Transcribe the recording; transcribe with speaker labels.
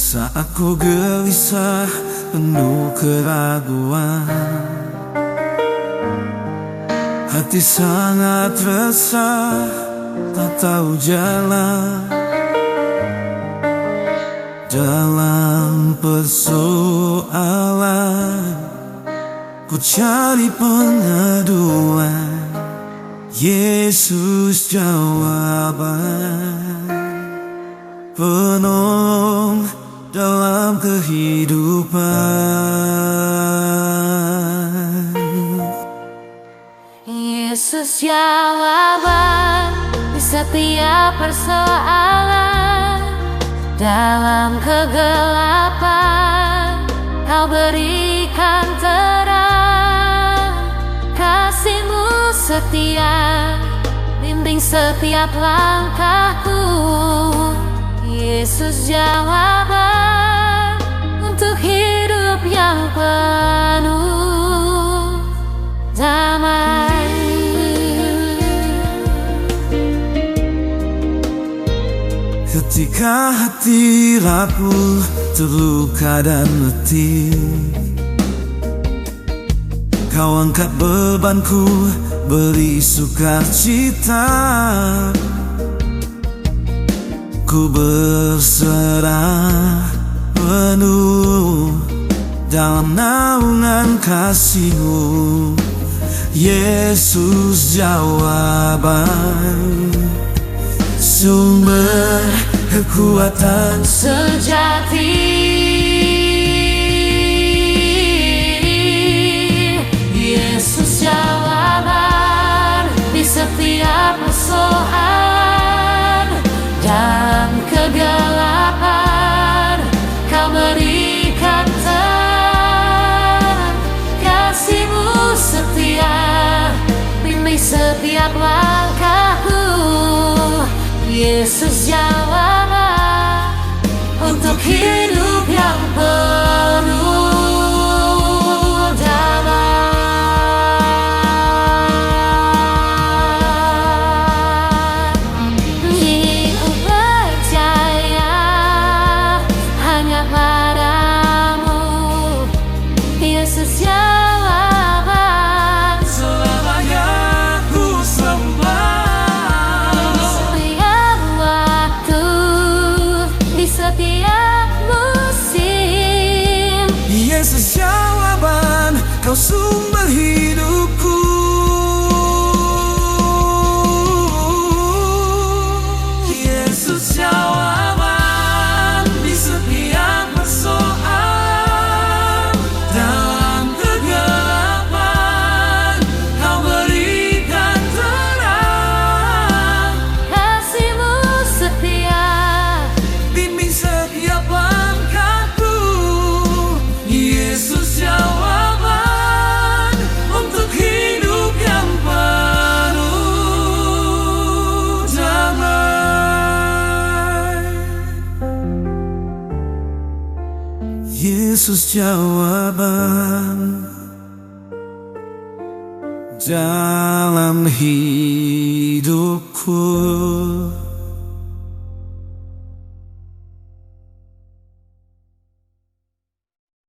Speaker 1: Saat ku gelisah penuh keraguan, hati sangat resah, tak tahu jalan. Dalam persoalan ku cari pengaduan, Yesus jawaban, penolong dalam kehidupan.
Speaker 2: Yesus jawaban di setiap persoalan. Dalam kegelapan Kau berikan terang. Kasih-Mu setia bimbing setiap langkahku. Yesus jawaban untuk hidup yang penuh damai.
Speaker 1: Ketika hati rapuh, terluka dan letih, Kau angkat bebanku, beri sukacita. Ku berserah penuh dalam naungan kasih-Mu, Yesus jawaban, sumber kekuatan
Speaker 2: sejati. Yesus jawaban di setiap persoalan. Dalam kegelapan Kau berikan terang. Kasih-Mu setia bimbing setiap langkahku. Yesus jawaban untuk hidup yang penuh damai. Ku percaya hanya padamu, Yesus jawaban.
Speaker 1: selamanya ku sembah.
Speaker 2: Setiap musim,
Speaker 1: Yesus jawaban, Kau sumber hidupku. Yesus jawaban di setiap persoalan. Dalam kegelapan Kau berikan terang.
Speaker 2: kasih-Mu setia
Speaker 1: Bimbing setiap langkahku. Yesus jawaban untuk hidup yang penuh damai. Yesus jawaban dalam hidupku.